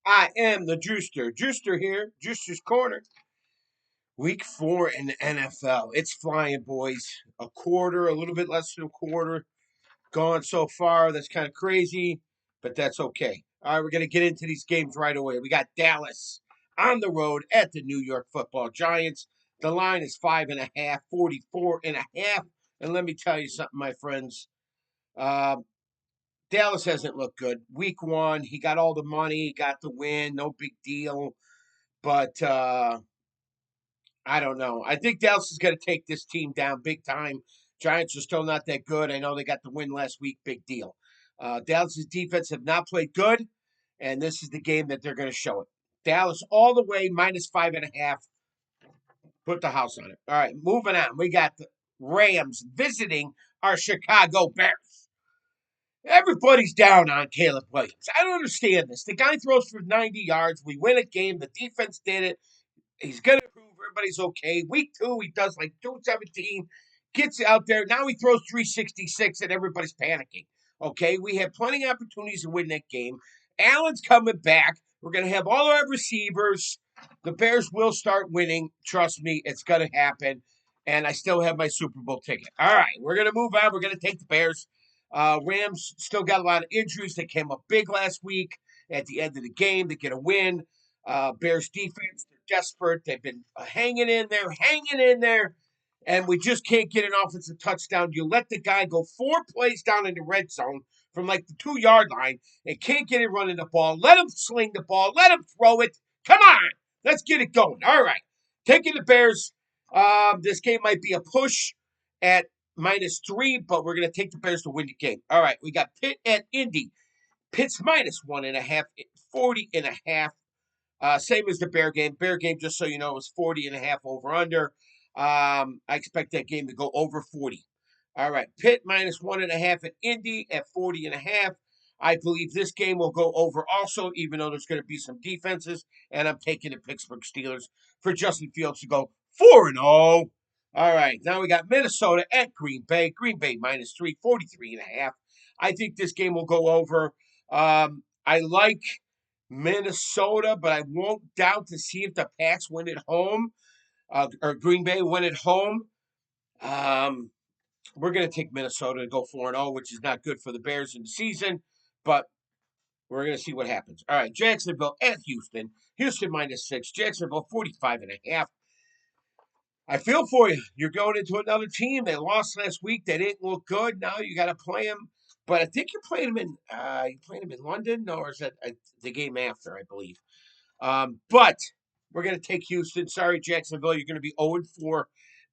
I am the Juicer. Juicer here. Juicer's Corner. Week 4 in the NFL. It's flying, boys. A quarter, a little bit less than a quarter gone so far. That's kind of crazy, but that's okay. All right, we're going to get into these games right away. We got Dallas on the road at the New York Football Giants. The line is 5.5, 44.5. And let me tell you something, my friends. Uh, Dallas hasn't looked good. Week 1, he got all the money, he got the win, no big deal. But I don't know. I think Dallas is going to take this team down big time. Giants are still not that good. I know they got the win last week. Big deal. Dallas's defense have not played good, and this is the game that they're going to show it. Dallas all the way minus 5.5. Put the house on it. All right, moving on. We got the Rams visiting our Chicago Bears. Everybody's down on Caleb Williams. I don't understand this. The guy throws for 90 yards. We win a game. The defense did it. He's going to prove everybody's okay. Week 2, he does like 217, gets out there. Now he throws 366, and everybody's panicking. Okay, we have plenty of opportunities to win that game. Allen's coming back. We're going to have all our receivers. The Bears will start winning. Trust me, it's going to happen. And I still have my Super Bowl ticket. All right, we're going to move on. We're going to take the Bears. Rams still got a lot of injuries. They came up big last week at the end of the game to get a win. Bears defense, they're desperate. They've been hanging in there, and we just can't get an offensive touchdown. You let the guy go 4 plays down in the red zone from like the 2 yard line and can't get him running the ball. Let him sling the ball. Let him throw it. Come on. Let's get it going. All right. Taking the Bears. This game might be a push at -3, but we're going to take the Bears to win the game. All right. We got Pitt at Indy. Pitt's -1.5, 40.5. Same as the Bear game. Bear game, just so you know, was 40.5 over under. I expect that game to go over 40. All right. Pitt -1.5 at Indy at 40.5. I believe this game will go over also, even though there's going to be some defenses. And I'm taking the Pittsburgh Steelers for Justin Fields to go 4-0. All right. Now we got Minnesota at Green Bay. Green Bay -3, 43.5. I think this game will go over. I like Minnesota, but I won't doubt to see if the Pats win at home or Green Bay win at home. Um, we're going to take Minnesota to go 4-0, which is not good for the Bears in the season, but we're going to see what happens. All right, Jacksonville at Houston. Houston -6, Jacksonville 45.5. I feel for you. You're going into another team. They lost last week. They didn't look good. Now you got to play them. But I think you're playing them in London, or is that the game after? I believe. But we're going to take Houston. Sorry, Jacksonville. You're going to be 0-4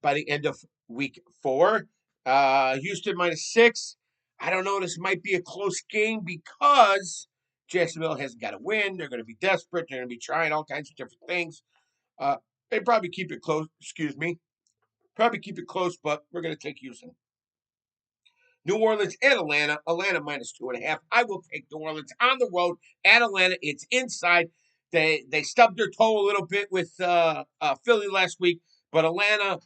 by the end of week 4. Houston -6. I don't know. This might be a close game because Jacksonville hasn't got a win. They're going to be desperate. They're going to be trying all kinds of different things. Uh, they probably keep it close. Excuse me. Probably keep it close, but we're going to take Houston. New Orleans and Atlanta. Atlanta -2.5. I will take New Orleans on the road at Atlanta. It's inside. They stubbed their toe a little bit with Philly last week, but Atlanta,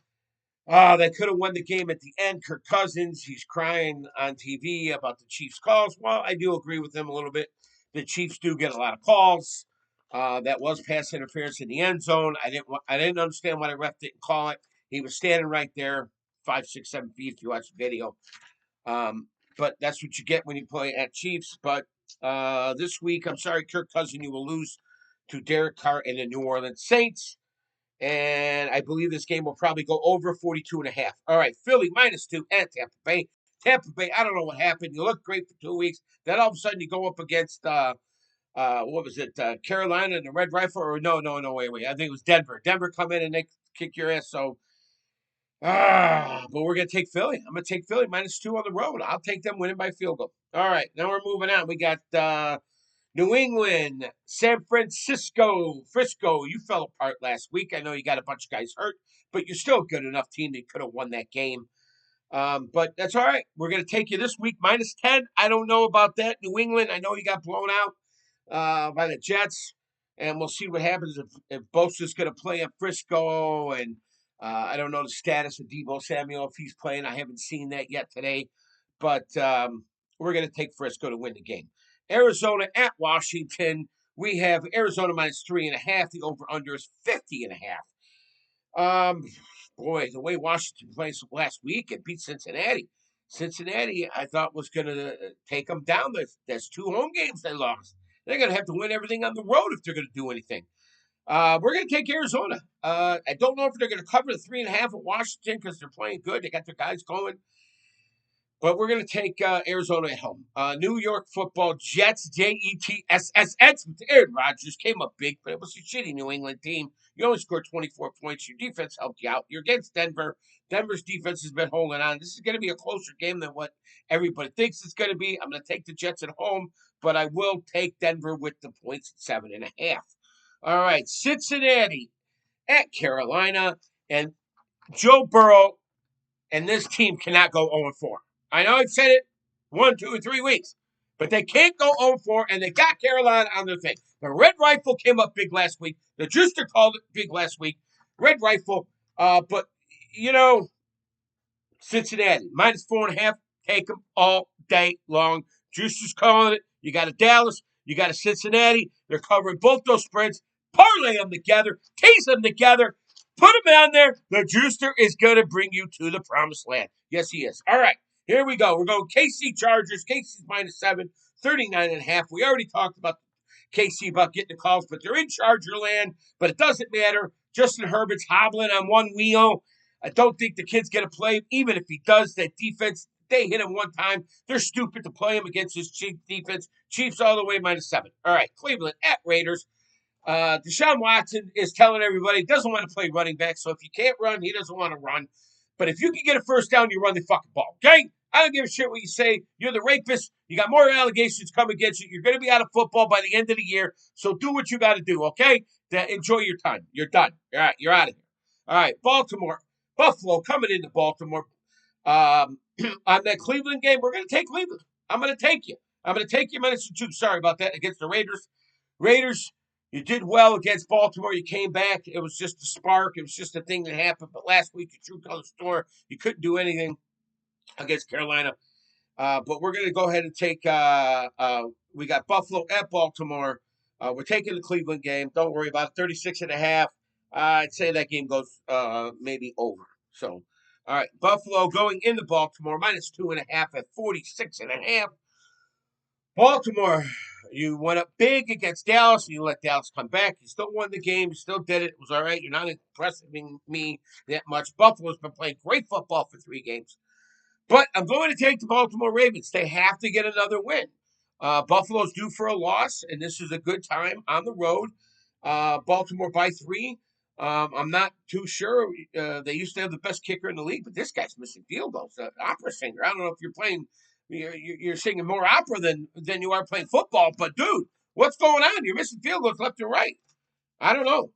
they could have won the game at the end. Kirk Cousins, he's crying on TV about the Chiefs' calls. Well, I do agree with him a little bit. The Chiefs do get a lot of calls. That was pass interference in the end zone. I didn't understand why the ref didn't call it. He was standing right there, 5, 6, 7 feet. If you watch the video. But that's what you get when you play at Chiefs. But this week, I'm sorry, Kirk Cousins, you will lose to Derek Carr and the New Orleans Saints. And I believe this game will probably go over 42.5. All right, Philly -2 at Tampa Bay. Tampa Bay, I don't know what happened. You look great for 2 weeks. Then all of a sudden you go up against what was it, Carolina and the Red Rifle? Or no, wait. I think it was Denver. Denver come in and they kick your ass. So but we're gonna take Philly. I'm gonna take Philly -2 on the road. I'll take them winning by field goal. All right, now we're moving on. We got New England, San Francisco, Frisco. You fell apart last week. I know you got a bunch of guys hurt, but you're still a good enough team that could have won that game. But that's all right. We're gonna take you this week -10. I don't know about that. New England. I know you got blown out by the Jets, and we'll see what happens if Bosa's gonna play at Frisco and. I don't know the status of Deebo Samuel if he's playing. I haven't seen that yet today, but we're going to take Frisco to win the game. Arizona at Washington. We have Arizona minus 3.5. The over/under is 50.5. Boy, the way Washington plays last week, it beat Cincinnati. Cincinnati, I thought was going to take them down. There's 2 home games they lost. They're going to have to win everything on the road if they're going to do anything. We're going to take Arizona. I don't know if they're going to cover the 3.5 at Washington because they're playing good. They got their guys going. But we're going to take Arizona at home. New York Football Jets, Jets. Aaron Rodgers came up big, but it was a shitty New England team. You only scored 24 points. Your defense helped you out. You're against Denver. Denver's defense has been holding on. This is going to be a closer game than what everybody thinks it's going to be. I'm going to take the Jets at home, but I will take Denver with the points at 7.5. All right, Cincinnati at Carolina, and Joe Burrow and this team cannot go 0-4. I know I've said it 1, 2, or 3 weeks, but they can't go 0-4, and they got Carolina on their thing. The Red Rifle came up big last week. The Juicer called it big last week. Red Rifle, but you know, Cincinnati minus 4.5. Take them all day long. Juicer's calling it. You got a Dallas. You got a Cincinnati. They're covering both those spreads. Parlay them together. Tease them together. Put them on there. The Juicer is going to bring you to the promised land. Yes, he is. All right. Here we go. We're going KC Chargers. KC's minus 7. 39.5. We already talked about KC about getting the calls, but they're in Charger land. But it doesn't matter. Justin Herbert's hobbling on one wheel. I don't think the kid's going to play. Even if he does, that defense, they hit him one time. They're stupid to play him against his Chiefs defense. Chiefs all the way minus 7. All right, Cleveland at Raiders. Deshaun Watson is telling everybody he doesn't want to play running back. So if you can't run, he doesn't want to run. But if you can get a first down, you run the fucking ball. Okay? I don't give a shit what you say. You're the rapist. You got more allegations coming against you. You're going to be out of football by the end of the year. So do what you got to do, okay? Enjoy your time. You're done. All right, you're out of here. All right, Buffalo coming into Baltimore. On that Cleveland game, we're going to take Cleveland. I'm going to take you. I'm going to take you minus 2. Sorry about that. Against the Raiders. Raiders, you did well against Baltimore. You came back. It was just a spark. It was just a thing that happened. But last week, your true color store, you couldn't do anything against Carolina. But we're going to go ahead and take, we got Buffalo at Baltimore. We're taking the Cleveland game. Don't worry about it. 36.5. I'd say that game goes maybe over. So, all right. Buffalo going into Baltimore, minus 2.5 at 46.5. Baltimore, you went up big against Dallas, and you let Dallas come back. You still won the game. You still did it. It was all right. You're not impressing me that much. Buffalo's been playing great football for 3 games. But I'm going to take the Baltimore Ravens. They have to get another win. Buffalo's due for a loss, and this is a good time on the road. Baltimore by 3. I'm not too sure. They used to have the best kicker in the league, but this guy's missing field goals. Opera singer. I don't know if you're playing. You're singing more opera than you are playing football. But dude, what's going on? You're missing field goals left and right. I don't know.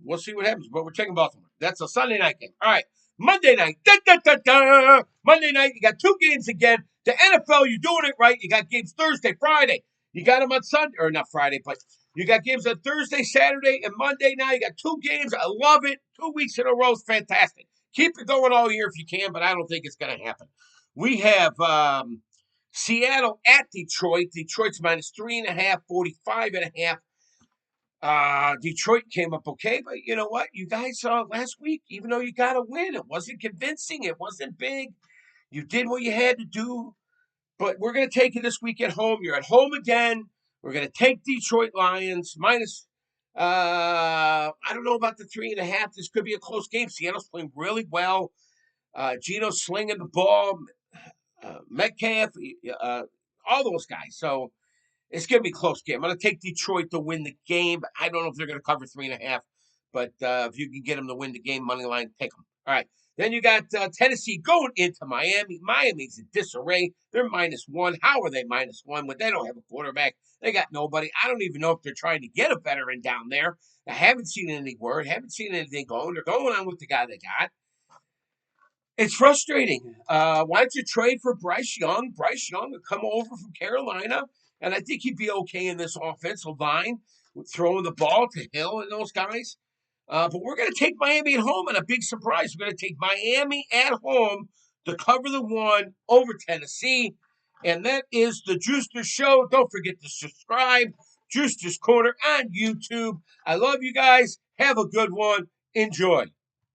We'll see what happens. But we're taking Baltimore. That's a Sunday night game. All right. Monday night. Da, da, da, da. Monday night, you got 2 games again. The NFL, you're doing it right. You got games Thursday, Friday. You got them on Sunday, or not Friday, but you got games on Thursday, Saturday, and Monday now. You got 2 games. I love it. 2 weeks in a row is fantastic. Keep it going all year if you can, but I don't think it's going to happen. We have Seattle at Detroit. Detroit's minus 3.5, 45.5. Detroit came up okay, but you know what? You guys saw last week, even though you got a win, it wasn't convincing. It wasn't big. You did what you had to do, but we're going to take it this week at home. You're at home again. We're going to take Detroit Lions minus. I don't know about the 3.5. This could be a close game. Seattle's playing really well. Gino's slinging the ball. Metcalf, all those guys. So it's going to be a close game. I'm going to take Detroit to win the game. I don't know if they're going to cover 3.5, but if you can get them to win the game, money line, take them. All right. Then you got Tennessee going into Miami. Miami's in disarray. They're minus 1. How are they minus 1 when they don't have a quarterback? They got nobody. I don't even know if they're trying to get a veteran down there. I haven't seen any word. Haven't seen anything going. They're going on with the guy they got. It's frustrating. Why don't you trade for Bryce Young? Bryce Young would come over from Carolina, and I think he'd be okay in this offensive line with throwing the ball to Hill and those guys. But we're going to take Miami at home, and a big surprise. We're going to take Miami at home to cover the 1 over Tennessee. And that is the Juicer Show. Don't forget to subscribe. Juicer's Corner on YouTube. I love you guys. Have a good one. Enjoy.